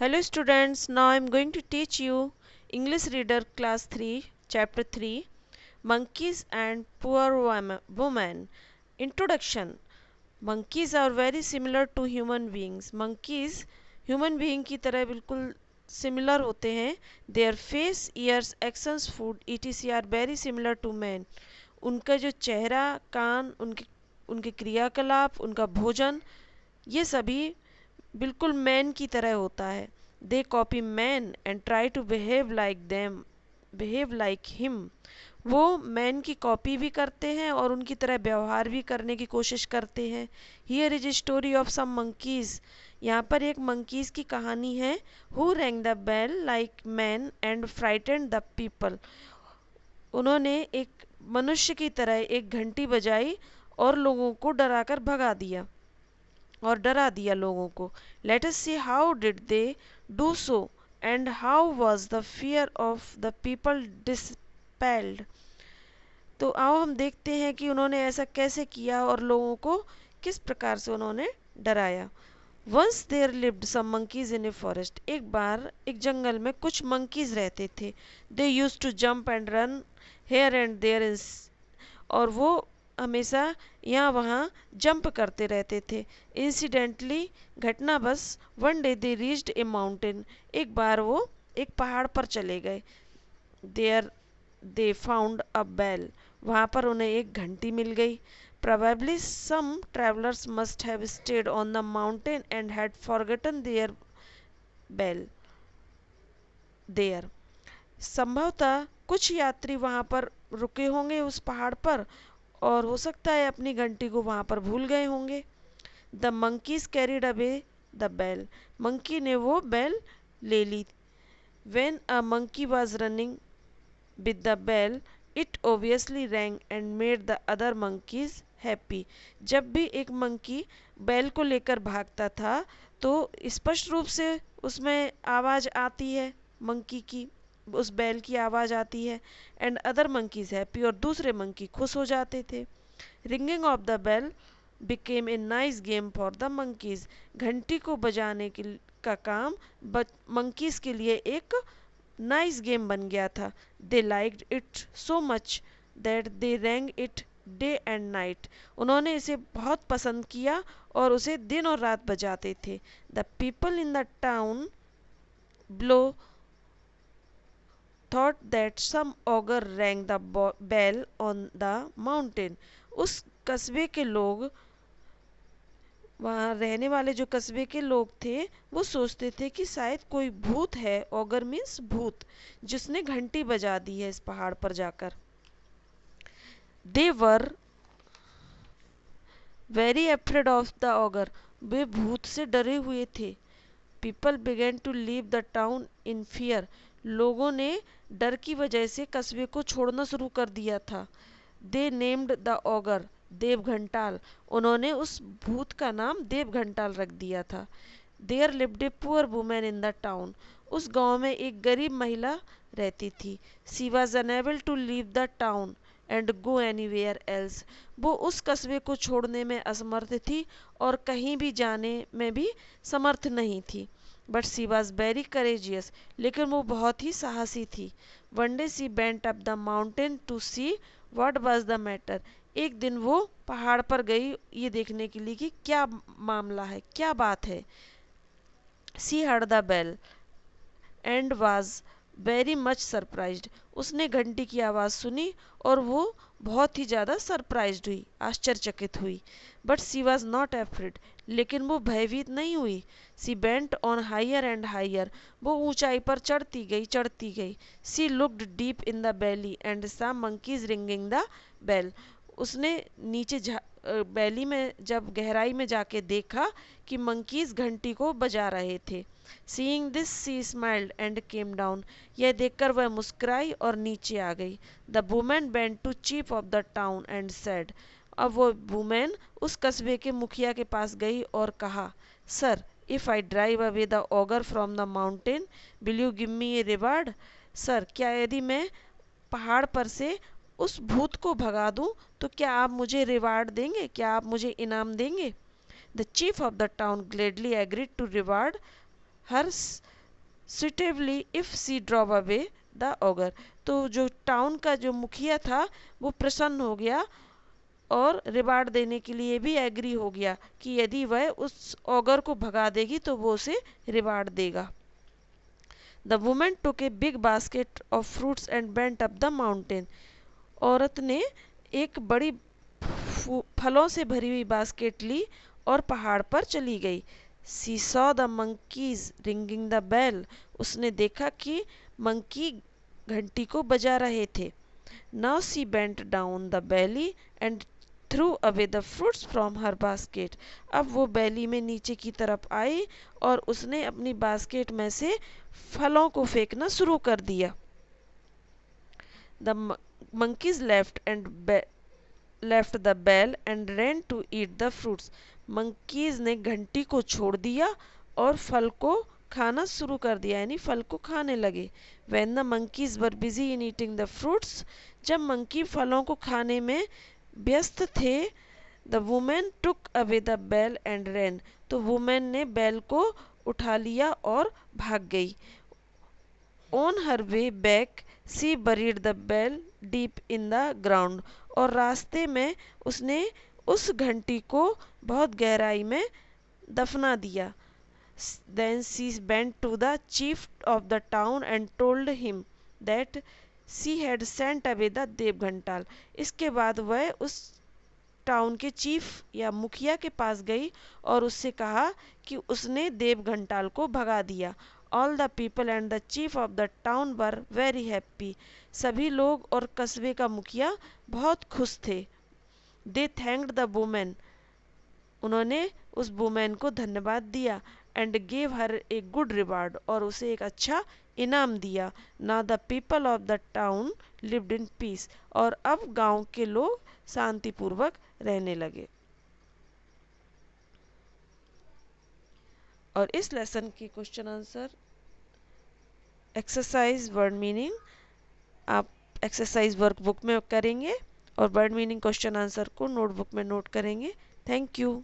Hello students, now I am going to teach you English Reader Class 3, Chapter 3, Monkeys and Poor Woman. Introduction. Monkeys are very similar to human beings. Monkeys human being की तरह बिल्कुल similar होते हैं. Their face, ears, actions, food, etc. are very similar to man. उनका जो चेहरा, कान, उनके क्रियाकलाप, उनका भोजन, ये सभी बिल्कुल मैन की तरह होता है. They copy man and try to behave like him. वो मैन की कॉपी भी करते हैं और उनकी तरह व्यवहार भी करने की कोशिश करते हैं. Here is story of some monkeys. यहाँ पर एक मंकीज की कहानी है. Who rang the bell like man and frightened the people. उन्होंने एक मनुष्य की तरह एक घंटी बजाई और लोगों को डरा दिया लोगों को. Let us see how did they do so and how was the fear of the people dispelled. तो आओ हम देखते हैं कि उन्होंने ऐसा कैसे किया और लोगों को किस प्रकार से उन्होंने डराया. Once there lived some monkeys in a forest. एक बार एक जंगल में कुछ मंकीज रहते थे. They use to jump and run here and there. और वो हमेशा यहाँ वहाँ जंप करते रहते थे. इंसिडेंटली, घटनावश, one day they reached a mountain. एक बार वो एक पहाड़ पर चले गए. There they found a bell. वहाँ पर उन्हें एक घंटी मिल गई. Probably some travelers must have stayed on the mountain and had forgotten their bell there. संभवतः कुछ यात्री वहाँ पर रुके होंगे उस पहाड़ पर और हो सकता है अपनी घंटी को वहाँ पर भूल गए होंगे. The monkeys carried away the bell. Monkey ने वो बेल ले ली. When a monkey was running with the bell it obviously rang and made the other monkeys happy. जब भी एक मंकी बैल को लेकर भागता था तो स्पष्ट रूप से उसमें आवाज़ आती है, मंकी की, उस बैल की आवाज़ आती है. And other monkeys happy. और दूसरे मंकी खुश हो जाते थे. Ringing of the bell became a nice game for the monkeys. घंटी को बजाने का काम मंकीज के लिए एक नाइस गेम बन गया था. They liked it so much that they rang it day and night. उन्होंने इसे बहुत पसंद किया और उसे दिन और रात बजाते थे. The people in the town below thought that some ogre rang the bell on the mountain. उस कस्बे के लोग, वहाँ रहने वाले जो कस्बे के लोग थे, वो सोचते थे कि शायद कोई भूत है, ऑगर मीन्स भूत, जिसने घंटी बजा दी है इस पहाड़ पर जाकर. They were very afraid of the ogre. वे भूत से डरे हुए थे. People began to leave the town in fear. लोगों ने डर की वजह से कस्बे को छोड़ना शुरू कर दिया था. They named the ogre Devghantal. उन्होंने उस भूत का नाम देवघंटाल रख दिया था. There lived a poor woman in the town. उस गांव में एक गरीब महिला रहती थी. She was unable to leave the town and go anywhere else. वो उस कस्बे को छोड़ने में असमर्थ थी और कहीं भी जाने में भी समर्थ नहीं थी. But she was very courageous. लेकिन वो बहुत ही साहसी थी. One day she went up the mountain to see what was the matter. एक दिन वो पहाड़ पर गई ये देखने के लिए कि क्या मामला है, क्या बात है. She heard the bell and was very much surprised. उसने घंटी की आवाज़ सुनी और वो बहुत ही ज़्यादा सरप्राइज्ड हुई, आश्चर्यचकित हुई. But she was not afraid. लेकिन वो भयभीत नहीं हुई. She went on higher and higher. वो ऊंचाई पर चढ़ती गई. She looked deep in the valley and saw monkeys ringing the bell. उसने नीचे बैली में जब गहराई में जाके देखा कि मंकीज घंटी को बजा रहे थे. Seeing this she smiled and came down. यह देखकर वह मुस्कुराई और नीचे आ गई. The woman went to chief of the town and said. अब वो वुमेन उस कस्बे के मुखिया के पास गई और कहा, sir, if I drive away the auger from the mountain will you give me a reward. Sir, क्या यदि मैं पहाड़ पर से उस भूत को भगा दूं तो क्या आप मुझे रिवार्ड देंगे, क्या आप मुझे इनाम देंगे. The chief of the town gladly agreed to reward her suitably if she drove away the ogre। तो जो टाउन का जो मुखिया था वो प्रसन्न हो गया और रिवार्ड देने के लिए भी एग्री हो गया कि यदि वह उस ऑगर को भगा देगी तो वो उसे रिवार्ड देगा। The women took a big basket of fruits and went up the mountain. औरत ने एक बड़ी फलों से भरी हुई बास्केट ली और पहाड़ पर चली गई। She saw the monkeys ringing the bell. उसने देखा कि मंकी घंटी को बजा रहे थे। Now she bent down the valley and threw away the fruits from her basket. अब वो बैली में नीचे की तरफ आई और उसने अपनी बास्केट में से फलों को फेंकना शुरू कर दिया। The monkeys left the bell and ran to eat the fruits। Monkeys ने घंटी को छोड़ दिया और फल को खाना शुरू कर दिया, यानी फल को खाने लगे। When the monkeys were busy in eating the fruits, जब मंकी फलों को खाने में व्यस्त थे, the woman took away the bell and ran। तो वुमेन ने बैल को उठा लिया और भाग गई। On her way back, she buried the bell deep in the ground। और रास्ते में उसने उस घंटी को बहुत गहराई में दफना दिया। Then she went to the chief of the town and told him that she had sent away the देवघंटाल। इसके बाद वह उस टाउन के चीफ या मुखिया के पास गई और उससे कहा कि उसने देवघंटाल को भगा दिया। All the people and the chief of the town were very happy। सभी लोग और कस्बे का मुखिया बहुत खुश थे। They thanked the woman। उन्होंने उस वुमेन को धन्यवाद दिया and gave her a good reward। और उसे एक अच्छा इनाम दिया। Now the people of the town lived in peace। और अब गांव के लोग शांतिपूर्वक रहने लगे। और इस लेसन की question answer exercise word meaning आप एक्सरसाइज वर्कबुक में करेंगे और वर्ड मीनिंग क्वेश्चन आंसर को नोटबुक में नोट करेंगे। Thank you.